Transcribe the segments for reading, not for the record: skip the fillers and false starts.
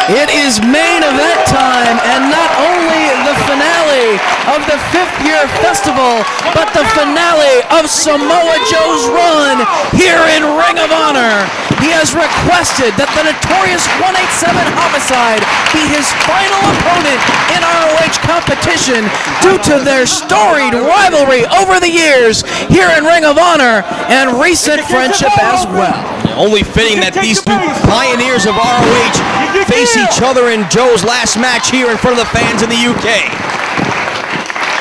It is main event time, and not only the finale of the 5th year festival, but the finale of Samoa Joe's run here in Ring of Honor. He has requested that the notorious 187 Homicide be his final opponent in ROH competition due to their storied rivalry over the years here in Ring of Honor and recent friendship as well. Only fitting that these two pioneers of ROH face each other in Joe's last match here in front of the fans in the UK.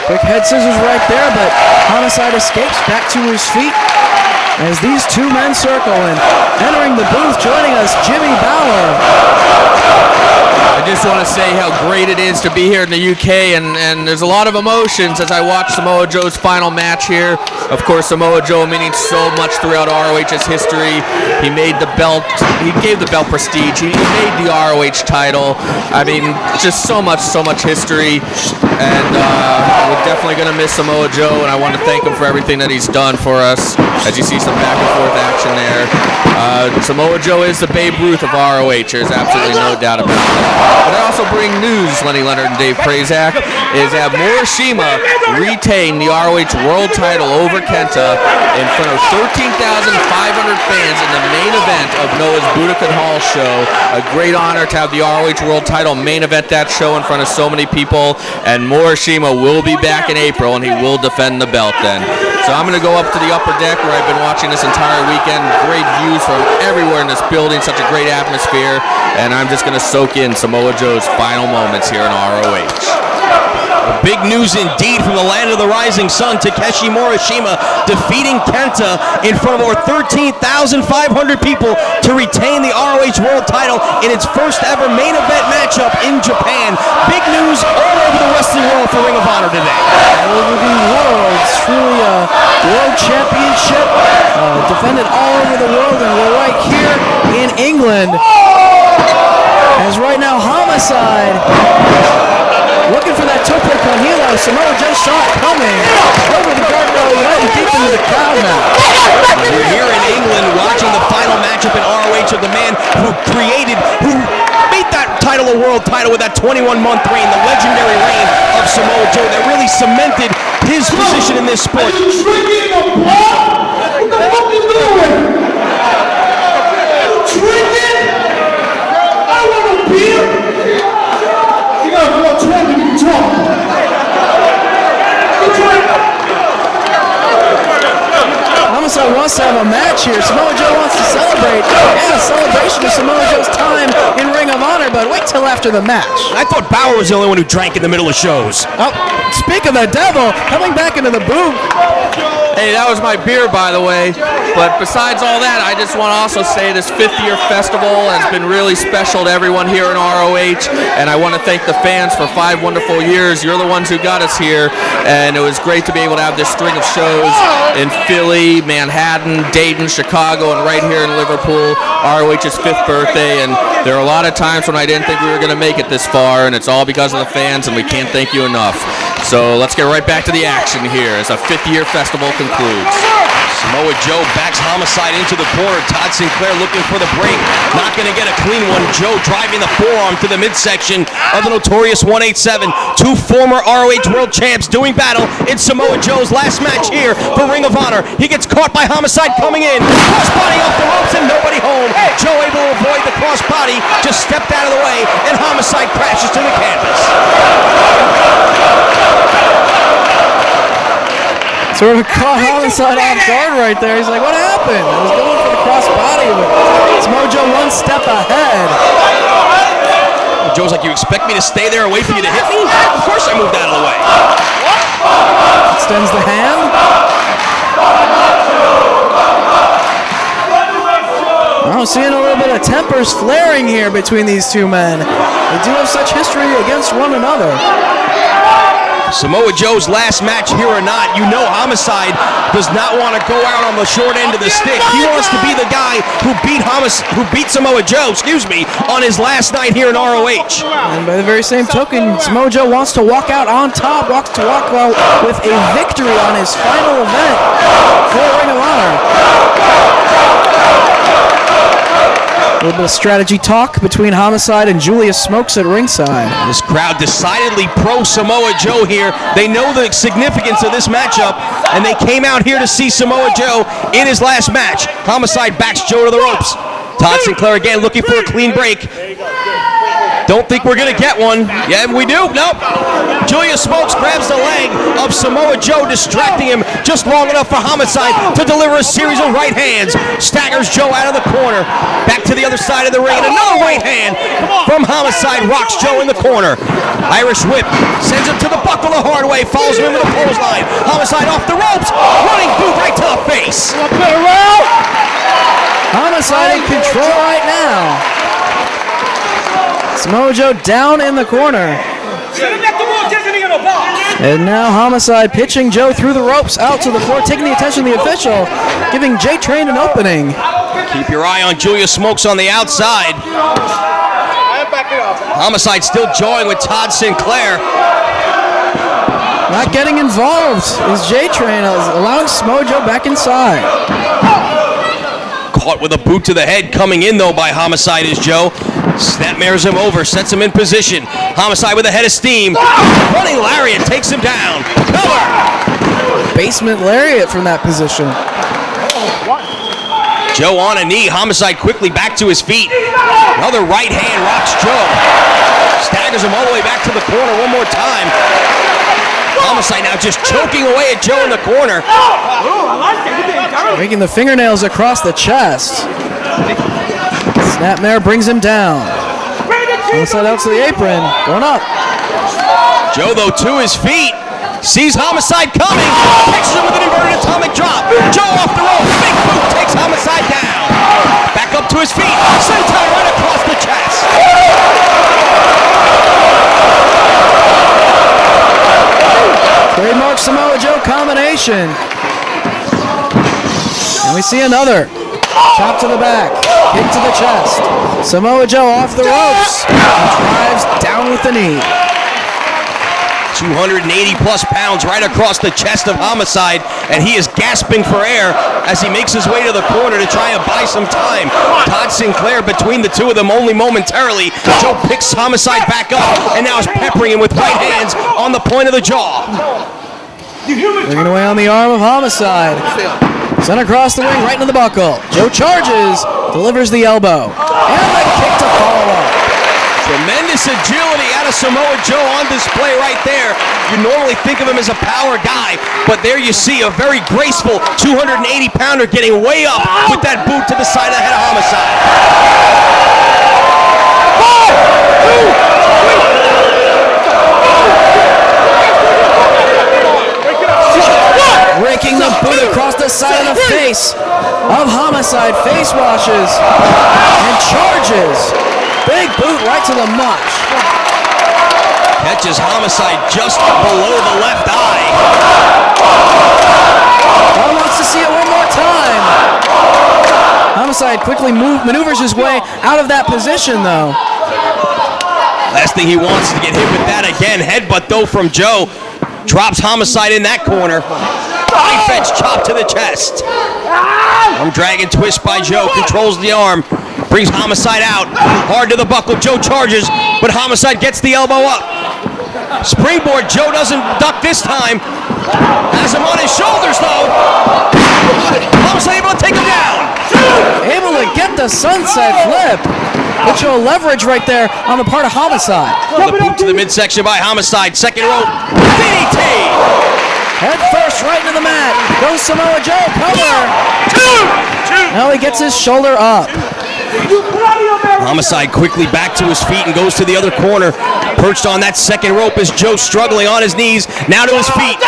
Quick head scissors right there, but Homicide escapes back to his feet as these two men circle, and entering the booth, joining us, Jimmy Bauer. I just want to say how great it is to be here in the UK, and there's a lot of emotions as I watch Samoa Joe's final match here. Of course, Samoa Joe meaning so much throughout ROH's history. He made the belt, he gave the belt prestige, he made the ROH title. I mean, just so much history, and we're definitely going to miss Samoa Joe, and I want to thank him for everything that he's done for us. As you see some back and forth action there. Samoa Joe is the Babe Ruth of ROH, there's absolutely no doubt about that. But I also bring news, Lenny Leonard and Dave Prazak, is that Morishima retained the ROH World title over Kenta in front of 13,500 fans in the main event of Noah's Budokan Hall show. A great honor to have the ROH World title main event that show in front of so many people, and Morishima will be back in April, and he will defend the belt then. So I'm going to go up to the upper deck where I've been watching this entire weekend. Great views from everywhere in this building, such a great atmosphere, and I'm just going to soak in Samoa Joe's final moments here in ROH. Big news indeed from the land of the rising sun. Takeshi Morishima defeating Kenta in front of over 13,500 people to retain the ROH World title in its first ever main event matchup in Japan. Big news all over the wrestling world for Ring of Honor today. All over the world. It's truly a world championship defended all over the world, and we're right here in England. As right now, Homicide looking for that tope con hilo. Samoa Joe saw it coming over the guardrail, right deep into the crowd now. We're here in England watching the final matchup in ROH of the man who made that title a world title with that 21-month reign, the legendary reign of Samoa Joe that really cemented his position in this sport. Are you drinking a blood? What the fuck is doing? Are you drinking? I want a beer. You gotta go out 20 to be drunk. Homicide wants to have a match here. Samoa Joe wants to celebrate. Yeah, a celebration of Samoa Joe's time in Ring of Honor, but wait till after the match. I thought Bauer was the only one who drank in the middle of shows. Oh, speak of the devil, coming back into the booth. Hey, that was my beer, by the way. But besides all that, I just want to also say this 5th-year festival has been really special to everyone here in ROH, and I want to thank the fans for 5 wonderful years. You're the ones who got us here, and it was great to be able to have this string of shows in Philly, Manhattan, Dayton, Chicago, and right here in Liverpool, ROH's 5th birthday. And there are a lot of times when I didn't think we were going to make it this far, and it's all because of the fans, and we can't thank you enough. So let's get right back to the action here as a 5th-year festival concludes. Samoa Joe backs Homicide into the corner. Todd Sinclair looking for the break. Not going to get a clean one. Joe driving the forearm to the midsection of the notorious 187. 2 former ROH World Champs doing battle in Samoa Joe's last match here for Ring of Honor. He gets caught by Homicide coming in. Crossbody off the ropes and nobody home. Joe able to avoid the crossbody. Just stepped out of the way and Homicide crashes to the canvas. Sort of caught Homicide off guard right there. He's like, what happened? I was going for the crossbody, but Samoa Joe 1 step ahead. Joe's like, you expect me to stay there and wait for you to hit me? Of course I moved out of the way. Extends the hand. I'm seeing a little bit of tempers flaring here between these two men. They do have such history against one another. Samoa Joe's last match here or not, you know Homicide does not want to go out on the short end of the stick. He wants to be the guy who beat Samoa Joe, on his last night here in ROH. And by the very same token, Samoa Joe wants to walk out on top, wants to walk out with a victory on his final event for Ring of Honor. A little bit of strategy talk between Homicide and Julius Smokes at ringside. This crowd decidedly pro Samoa Joe here. They know the significance of this matchup, and they came out here to see Samoa Joe in his last match. Homicide backs Joe to the ropes. Todd Sinclair again looking for a clean break. Don't think we're going to get one. Yeah, we do. Nope. Julius Smokes grabs the leg of Samoa Joe, distracting him just long enough for Homicide to deliver a series of right hands. Staggers Joe out of the corner. Back to the other side of the ring. And another right hand from Homicide rocks Joe in the corner. Irish whip sends him to the buckle the hard way. Follows him into the clothesline. Homicide off the ropes. Running boot right to the face. Homicide in control right now. Samoa Joe down in the corner. And now Homicide pitching Joe through the ropes out to the floor, taking the attention of the official, giving J-Train an opening. Keep your eye on Julius Smokes on the outside. Homicide still jawing with Todd Sinclair. Not getting involved is J-Train, allowing Samoa Joe back inside. Caught with a boot to the head, coming in though by Homicide is Joe. Snapmares him over, sets him in position. Homicide with a head of steam. Running lariat takes him down. Cover! Basement lariat from that position. Joe on a knee. Homicide quickly back to his feet. Another right hand rocks Joe. Staggers him all the way back to the corner one more time. Homicide now just choking away at Joe in the corner. Making the fingernails across the chest. Snapmare brings him down. Homicide out to the apron, going up. Joe, though, to his feet. Sees Homicide coming. Catches him with an inverted atomic drop. Joe off the rope. Big boot takes Homicide down. Back up to his feet. Senton right across the chest. Trademark Samoa Joe combination. And we see another. Chop to the back, kick to the chest. Samoa Joe off the ropes. Drives down with the knee. 280 plus pounds right across the chest of Homicide, and he is gasping for air as he makes his way to the corner to try and buy some time. Todd Sinclair between the two of them only momentarily. Joe picks Homicide back up and now is peppering him with right hands on the point of the jaw. Bringing away on the arm of Homicide. Sent across the ring, right into the buckle. Joe charges, delivers the elbow. And the kick to follow up. Tremendous agility out of Samoa Joe on display right there. You normally think of him as a power guy, but there you see a very graceful 280-pounder getting way up with that boot to the side of the head of Homicide. 4, 2, 1. Raking the boot across the side of the face of Homicide. Face washes and charges. Big boot right to the mush. Catches Homicide just below the left eye. Paul wants to see it one more time. Homicide quickly maneuvers his way out of that position, though. Last thing he wants is to get hit with that again. Headbutt, though, from Joe. Drops Homicide in that corner. Body fetch chop to the chest. Arm drag and twist by Joe. Controls the arm. Brings Homicide out. Hard to the buckle. Joe charges, but Homicide gets the elbow up. Springboard. Joe doesn't duck this time. Has him on his shoulders, though. Homicide able to take him down. Able to get the sunset flip. Put your leverage right there on the part of Homicide. The boot to the midsection by Homicide. Second rope. DDT. Head first right into the mat. Goes Samoa Joe. Cover. Now he gets his shoulder up. Homicide quickly back to his feet and goes to the other corner. Perched on that second rope is Joe struggling on his knees. Now to his feet.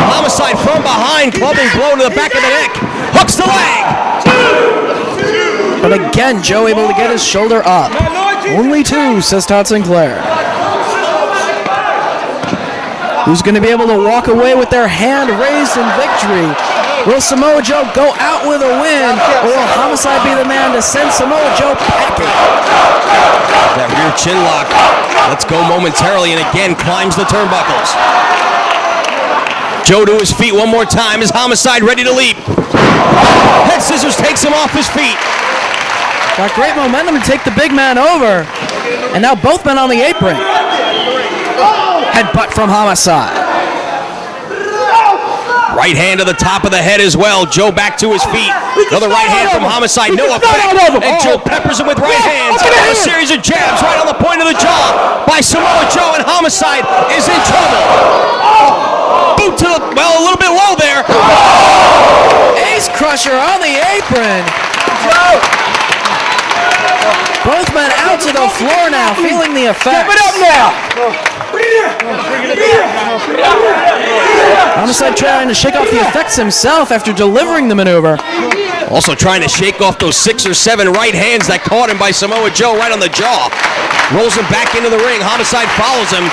Homicide from behind. Clubbing blow to the back of the neck. Hooks the leg. But again, Joe able to get his shoulder up. Only 2, says Todd Sinclair. Who's going to be able to walk away with their hand raised in victory? Will Samoa Joe go out with a win, or will Homicide be the man to send Samoa Joe packing? That rear chin lock lets go momentarily and again climbs the turnbuckles. Joe to his feet one more time. Is Homicide ready to leap? Head scissors takes him off his feet. Got great momentum to take the big man over. And now both men on the apron. Headbutt from Homicide. Right hand to the top of the head as well. Joe back to his feet. Another right hand from Homicide. No effect. And Joe peppers him with right hands. A series of jabs right on the point of the jaw by Samoa Joe, and Homicide is in trouble. Boot to the, well, a little bit low there. Ace Crusher on the apron. Both men out to the floor now, feeling the effects. Step it up now. Homicide trying to shake off the effects himself after delivering the maneuver. Also trying to shake off those 6 or 7 right hands that caught him by Samoa Joe right on the jaw. Rolls him back into the ring. Homicide follows him.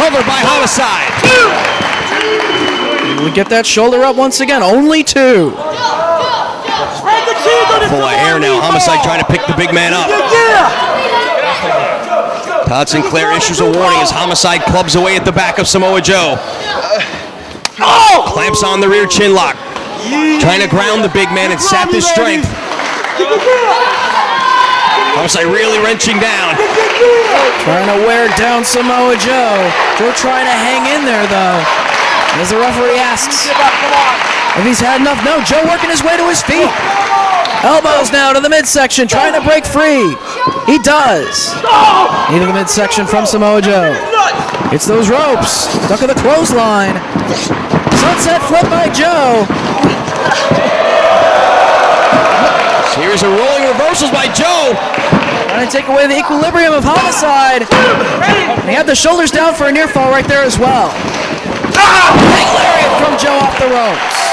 Covered by Homicide. We get that shoulder up once again. Only 2. Full of air now. Homicide trying to pick the big man up. Todd Sinclair issues a warning as Homicide clubs away at the back of Samoa Joe. Clamps on the rear chin lock. Trying to ground the big man and sap his strength. Homicide really wrenching down. Trying to wear down Samoa Joe. Joe trying to hang in there, though. As the referee asks if he's had enough. No, Joe working his way to his feet. Elbows now to the midsection, trying to break free. He does. Into the midsection from Samoa Joe. It's those ropes. Duck of the clothesline. Sunset flip by Joe. Series of rolling reversals by Joe. Trying to take away the equilibrium of Homicide. And he had the shoulders down for a near fall right there as well. Big lariat from Joe off the ropes.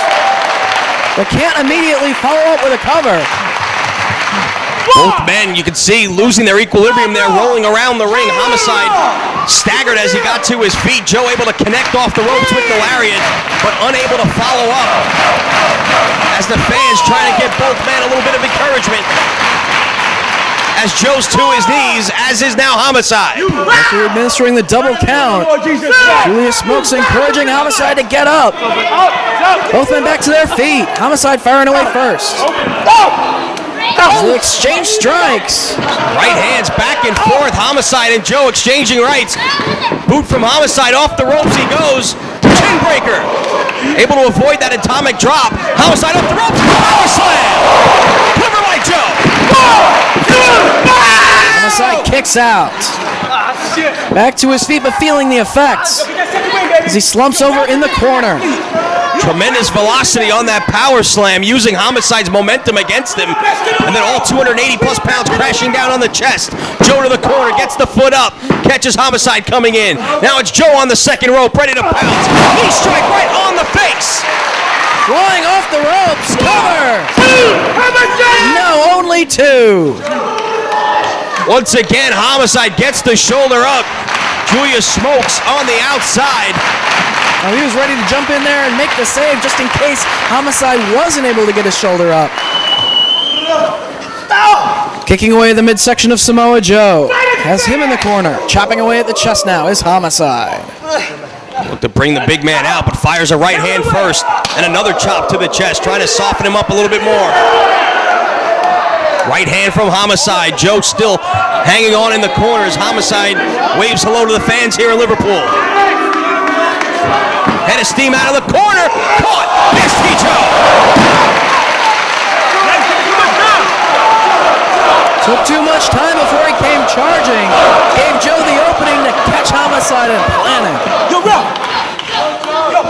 But can't immediately follow up with a cover. Both men, you can see, losing their equilibrium there, rolling around the ring. Homicide staggered as he got to his feet. Joe able to connect off the ropes with the lariat, but unable to follow up. As the fans trying to give both men a little bit of encouragement. As Joe's to his knees, as is now Homicide. After administering the double count, Julius Smokes encouraging Homicide to get up. Both men back to their feet. Homicide firing away first. As they exchange strikes. Right hands back and forth. Homicide and Joe exchanging rights. Boot from Homicide off the ropes he goes. Chin breaker. Able to avoid that atomic drop. Homicide off the ropes. Power slam. Cover by Joe. Homicide kick kicks out. Back to his feet, but feeling the effects as he slumps over in the corner. Tremendous velocity on that power slam, using Homicide's momentum against him. And then all 280 plus pounds crashing down on the chest. Joe to the corner, gets the foot up, catches Homicide coming in. Now it's Joe on the second rope, ready to pounce. Knee strike right on the face. Flying off the ropes, cover! No, only two. Once again, Homicide gets the shoulder up. Julius Smokes on the outside. Now he was ready to jump in there and make the save just in case Homicide wasn't able to get his shoulder up. Kicking away the midsection of Samoa Joe. Has him in the corner. Chopping away at the chest now is Homicide. Look to bring the big man out, but fires a right hand first. And another chop to the chest, trying to soften him up a little bit more. Right hand from Homicide. Joe still hanging on in the corner as Homicide waves hello to the fans here in Liverpool. Head of steam out of the corner. Caught. Nasty Joe. Took too much time before he came charging. Gave Joe the opening to catch Homicide and plant him.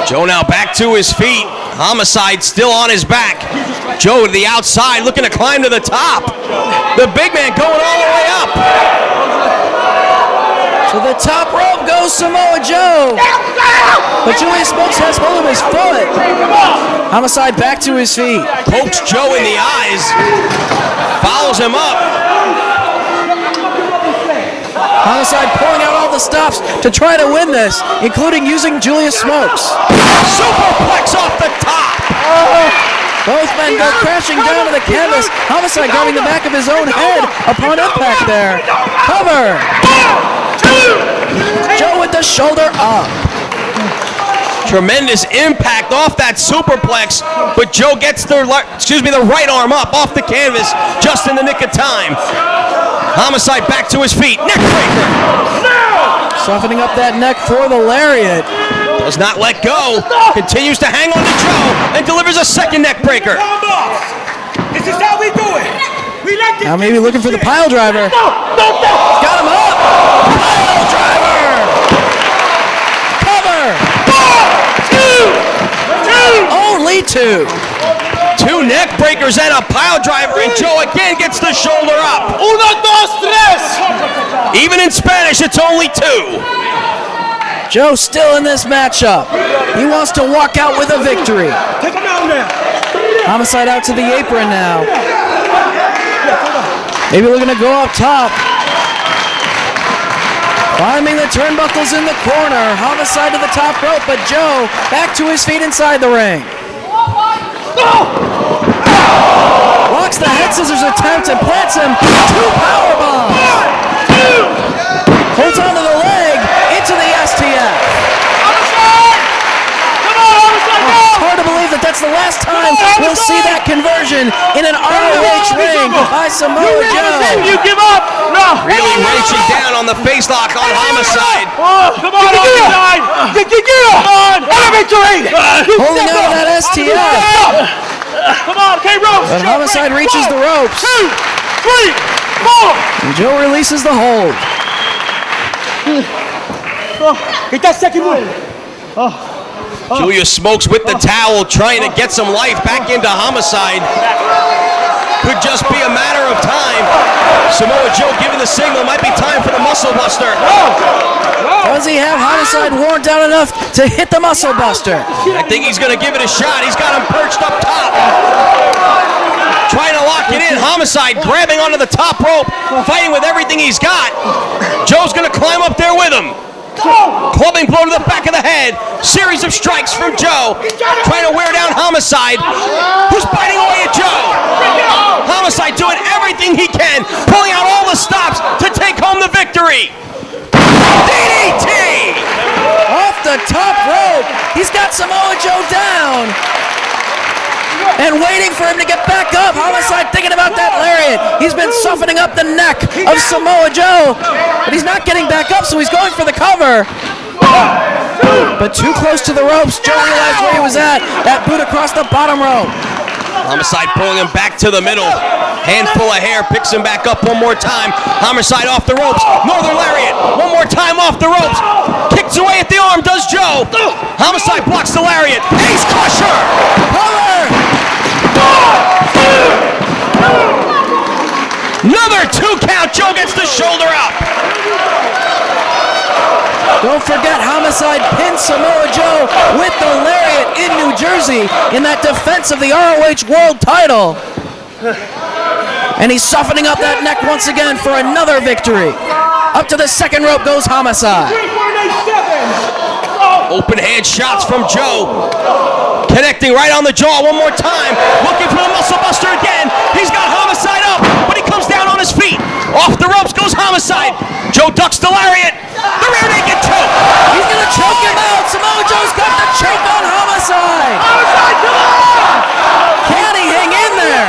Joe now back to his feet. Homicide still on his back. Joe to the outside, looking to climb to the top. The big man going all the way up. To the top rope goes Samoa Joe. But Julius Smokes has hold of his foot. Homicide back to his feet. Pokes Joe in the eyes. Follows him up. Homicide pulling out all the stops to try to win this, including using Julius Smokes. Superplex off the top. Both men go crashing down to the canvas. Homicide grabbing the back of his own head upon impact there. Cover. Joe with the shoulder up. Tremendous impact off that superplex, but Joe gets the right arm up off the canvas just in the nick of time. Homicide back to his feet. Neck breaker. Softening up that neck for the lariat. Does not let go. Continues to hang on to Joe and delivers a second neck breaker. This is how we do it. We like this. Now maybe looking for the pile driver. Got him up. Pile driver. Cover. Only two. Two neck breakers and a pile driver, and Joe again gets the shoulder up. Uno, dos, tres. Even in Spanish, it's only two. Joe still in this matchup. He wants to walk out with a victory. Take him out now. Homicide out to the apron now. Maybe looking to go up top. Climbing the turnbuckles in the corner. Homicide to the top rope, but Joe back to his feet inside the ring. Blocks the head scissors attempt and plants him. Two power bombs. Holds onto the leg into the STF. Hard to believe that that's the last time we'll see that conversion in an ROH ring by Samoa Joe. You give up. No. Really wrenching down on the face lock on Homicide. Come on, Homicide. Come on. Victory. Holding on to that STF. Come on, K-Rose. But Homicide reaches the ropes. 2, 3, 4. And Joe releases the hold. Get that second move. Julius Smokes with the towel, trying to get some life back into Homicide. Could just be a matter of time. Samoa Joe giving the signal. Might be time for the Muscle Buster. Does he have Homicide worn down enough to hit the Muscle Buster? I think he's going to give it a shot. He's got him perched up top. Trying to lock it in. Homicide grabbing onto the top rope, fighting with everything he's got. Joe's going to climb up there with him. Clubbing blow to the back of the head. Series of strikes from Joe. Trying to wear down Homicide, who's biting away at Joe. Homicide doing everything he can, pulling out all the stops to take home the victory. DDT! Off the top rope. He's got Samoa Joe down. And waiting for him to get back up. Homicide thinking about that lariat. He's been softening up the neck of Samoa Joe. But he's not getting back up, so he's going for the cover. But too close to the ropes. Joe realized where he was at. That boot across the bottom rope. Homicide pulling him back to the middle. Handful of hair, picks him back up one more time. Homicide off the ropes. Northern Lariat. One more time off the ropes. Kicks away at the arm, does Joe. Homicide blocks the Lariat. Ace Crusher. Power! Another 2 count. Joe gets the shoulder up. Don't forget, Homicide pinned Samoa Joe with the Lariat in New Jersey in that defense of the ROH World title. And he's softening up that neck once again for another victory. Up to the second rope goes Homicide. Open hand shots from Joe. Connecting right on the jaw one more time. Looking for the muscle buster again. He's got Homicide up, but he comes down on his feet. Off the ropes goes Homicide. Joe ducks the Lariat. The rear naked choke. He's going to choke him out. Samoa Joe's got the choke on Homicide. Homicide, come on! Can he hang in there?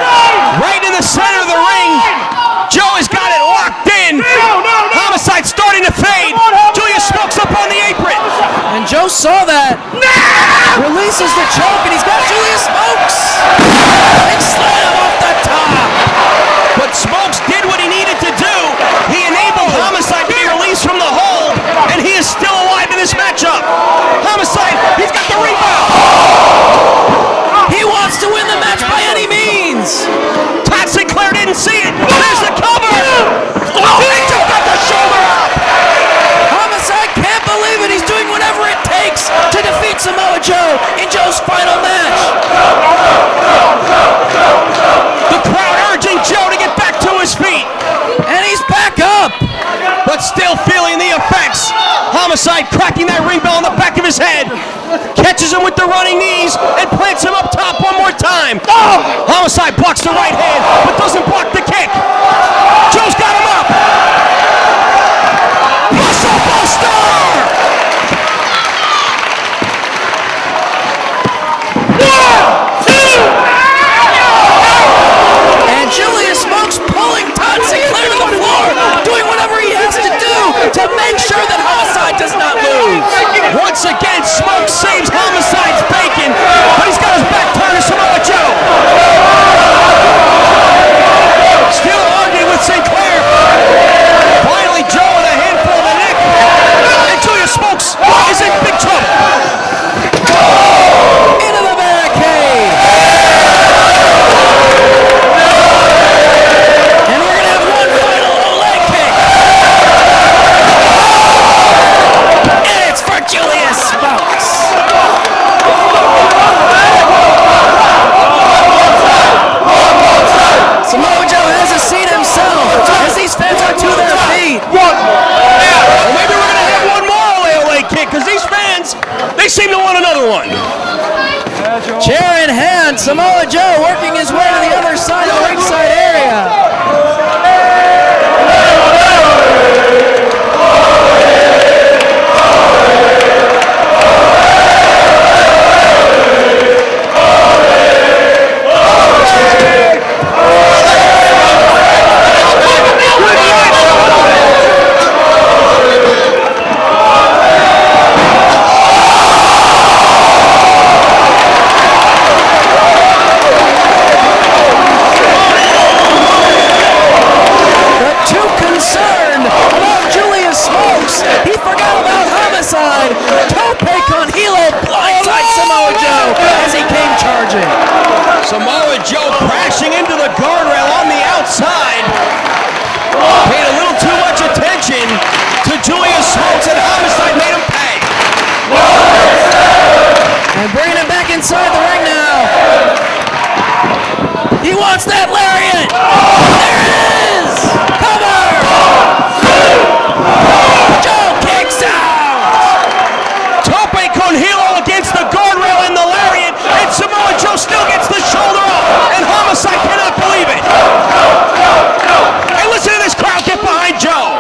Right in the center of the ring. Joe has got it locked in. Homicide starting to fade. Julius Smokes up on the apron. And Joe saw that. Releases the choke, and he's got Julius Smokes. Big slam off the top. But Smokes did what he needed to do. He enabled Homicide to be released from the hold, and he is still alive in this matchup. Homicide, he's got the rebound. He wants to win the match by any means. Todd Sinclair didn't see it. There's the cover. Oh, he just got the shoulder up. Homicide can't believe it. He's doing whatever it takes to defeat Samoa Joe in Joe's final match. The crowd urging Joe to get back to his feet. And he's back up. But still feeling the effects. Homicide cracking that ring bell on the back of his head. Catches him with the running knees and plants him up top one more time. Homicide blocks the right hand, but doesn't block the kick. Joe's got him up. Muscle Buster! And Julius Smokes pulling Todd Sinclair to the floor, doing whatever he has to do to make sure that Homicide does not lose. Once again, Smoke saves Homicide's bacon, but he's got his back turned to Samoa Joe. Still arguing with Sinclair. Finally, Joe with a handful of the neck. And Julius Smokes is in big trouble. Into the barricade. And we're going to have one final low leg kick. And it's for Julius Smokes. Samoa Joe has a seat himself as these fans are to their feet. Well, maybe we're going to have one more LA kick because these fans, they seem to want another one. Chair in hand, Samoa Joe working his way to the other side of the ringside area. Samoa Joe crashing into the guardrail on the outside. Paid a little too much attention to Julius Smokes, and Homicide made him pay. And bringing him back inside the ring now. He wants that lariat. There it is. Cover. Joe kicks out. Tope con Hilo against the guardrail and the lariat, and Samoa Joe still gets the shoulder up, and Homicide cannot believe it. And listen to this crowd get behind Joe.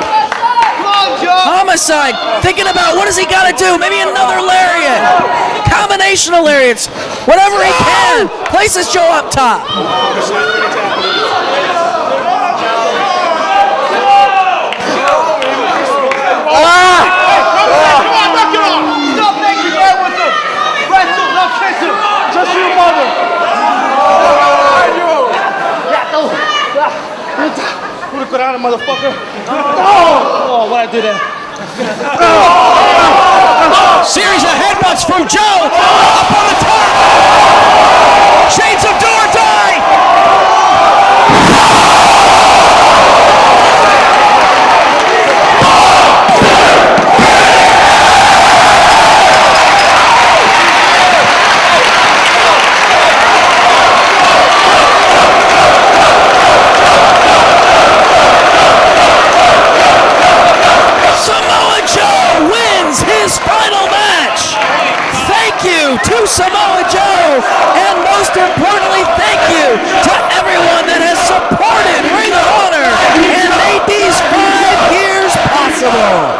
Homicide thinking about what does he got to do? Maybe another lariat. Combination of lariats. Whatever he can. Places Joe up top. Stop making right with him. Wrestle, not kiss him. Just your mother. on it, motherfucker. Oh, what I do there? Series of headbutts from Joe. Up on the top. Shades of do or die. Samoa Joe wins his final match. Thank you to Samoa Joe, and most importantly, thank you to everyone that has supported Ring of Honor and made these 5 years possible.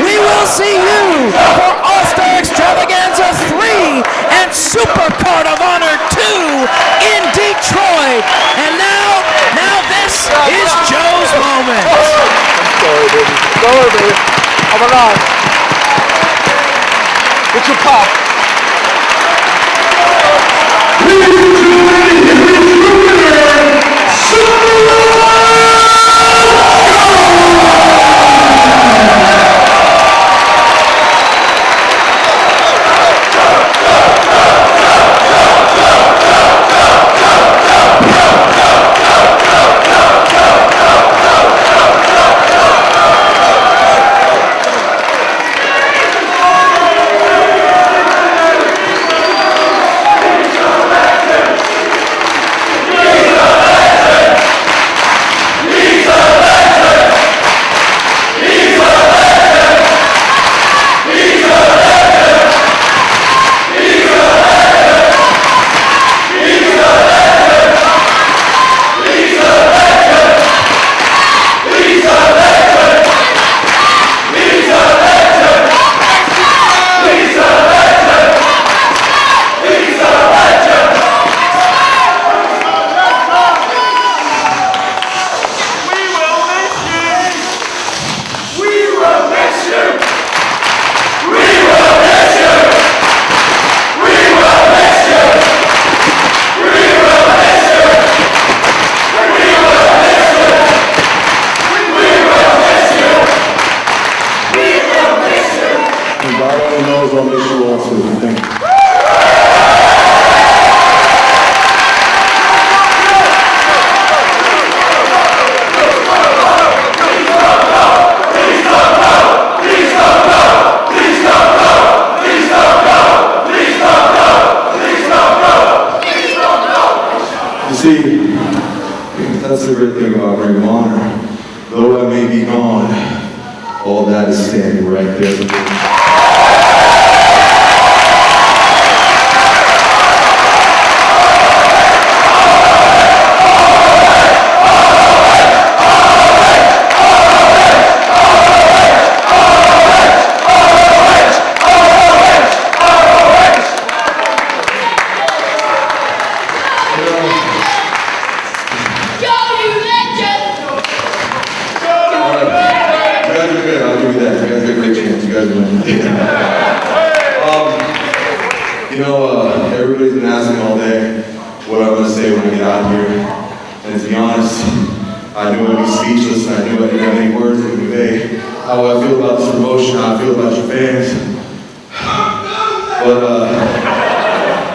We will see you for All-Star Extravaganza 3 and Supercard of Honor 2 in Detroit. And now this is Joe's moment. Sorry, baby. Sorry, baby. I'm alive. What's your pop? See, that's the great thing about Ring of Honor. Though I may be gone, all that is standing right there. Everybody's been asking all day what I'm going to say when I get out here. And to be honest, I knew I'd be speechless and I knew I didn't have any words to convey how I feel about this promotion, how I feel about your fans. But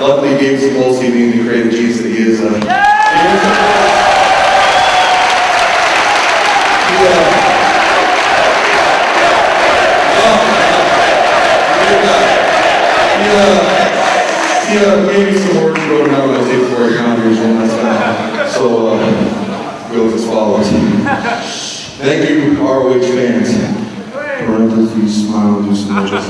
luckily, Gabe Sapolsky, being the creative genius that he is, he gave me some words to go down when I take 4 counters, and that's so goes as follows. Thank you, ROH fans. Parentheses, smile, do some edges.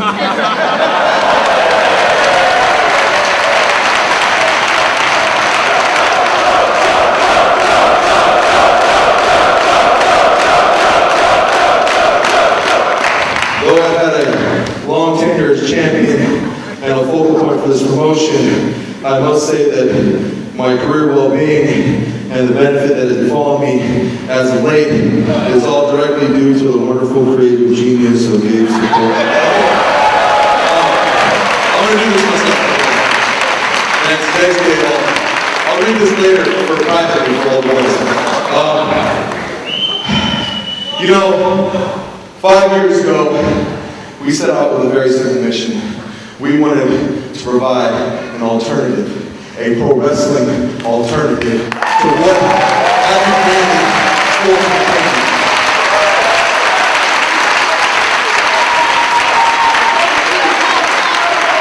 Though I've had a long tenure as champion and a focal point for this promotion, I must say that my career well-being and the benefit that has befallen me as of late is all directly due to the wonderful creative genius of Gabe Sapolsky. I'm going to do this myself. And thanks, Gabe. I'll read this later for privately for all boys. You know, 5 years ago, we set out with a very simple mission. We wanted to provide an alternative, a pro wrestling alternative to what advocated sports entertainment.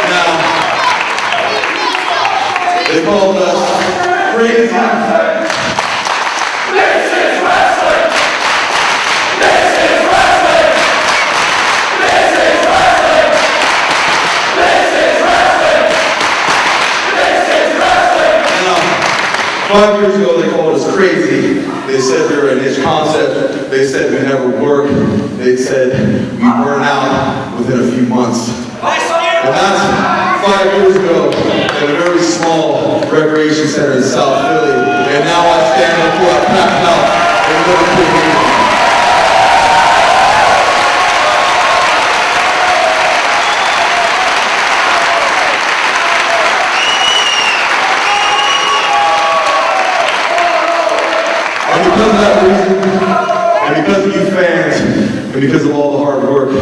Now, they called us crazy. This is wrestling! This is wrestling! This is wrestling! This is wrestling! This is wrestling! Now, 5 years ago they called us crazy. They said we were a niche concept. They said we never work. They said we burn out within a few months. And that's 5 years ago in a very small recreation center in South Philly. And now I stand up for a packed house in Liverpool. And because of that reason, and because of you fans, and because of all the hard work,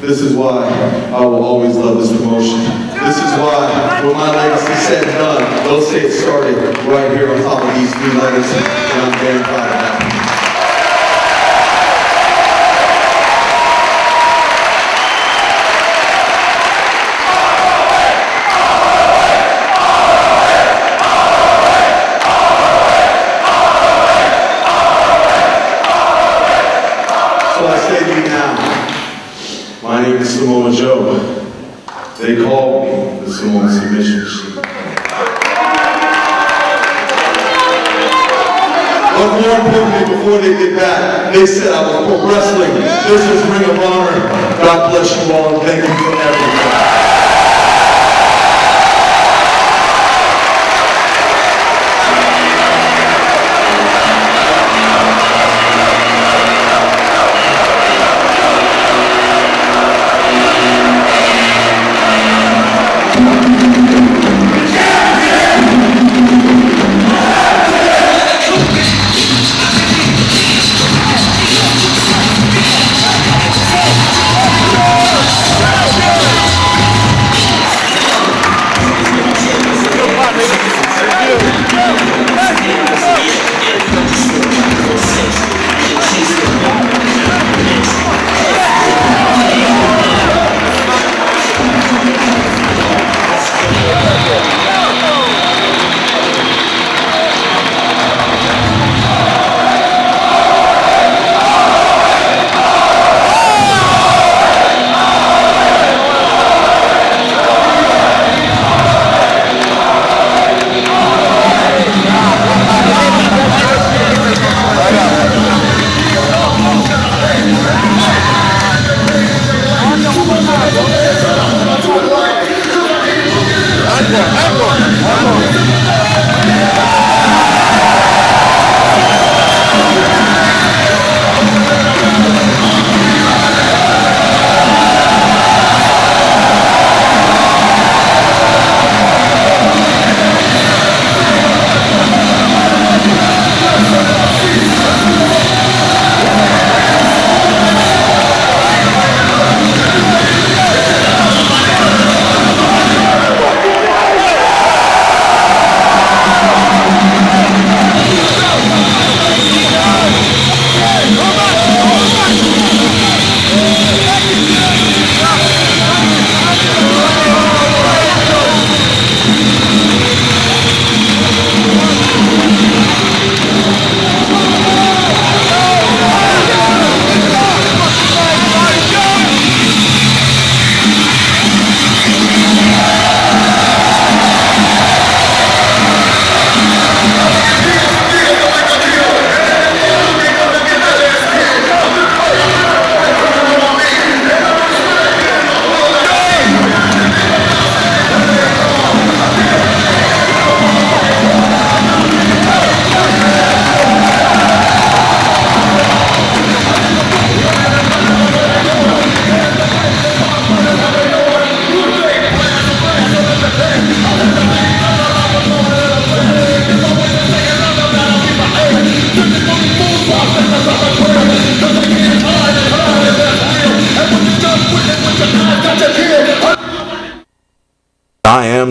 this is why I will always love this promotion. This is why, when my legacy said and done, they'll say it started right here on top of these 3 letters, and I'm very proud of that. So I say to you now, my name is Samoa Joe. They call me the Samoan Submission Machine. But more importantly, before they did that, they said I was pro wrestling. This is Ring of Honor. God bless you all and thank you for everything.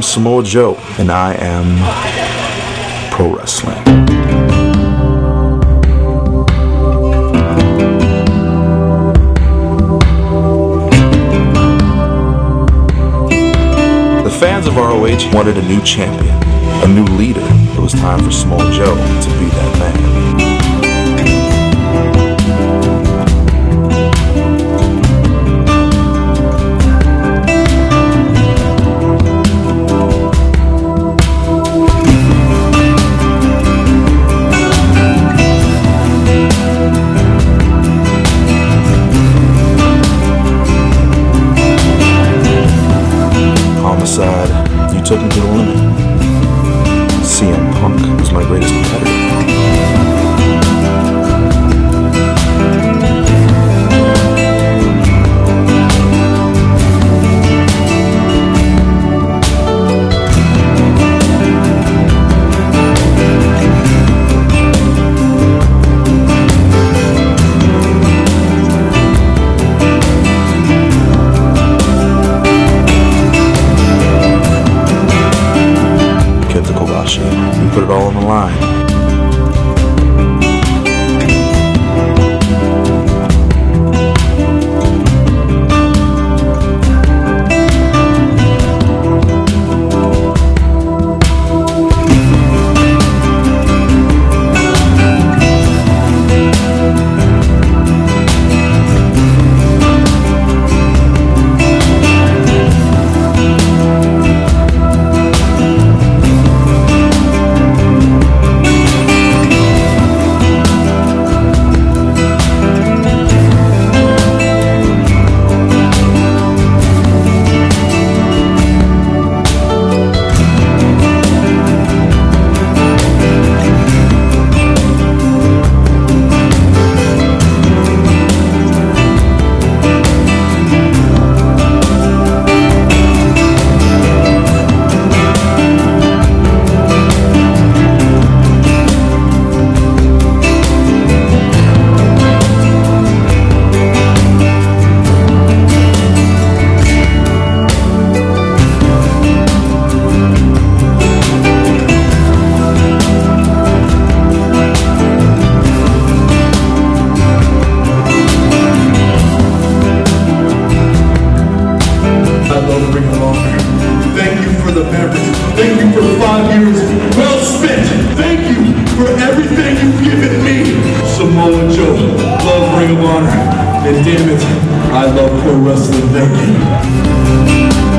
Samoa Joe, and I am pro wrestling. The fans of ROH wanted a new champion, a new leader. It was time for Samoa Joe to be that man. Homicide, you took me to the limit. CM Punk was my greatest competitor. We put it all on the line. Thank you for 5 years well spent. Thank you for everything you've given me. Samoa Joe, love Ring of Honor, and damn it, I love pro wrestling. Thank you.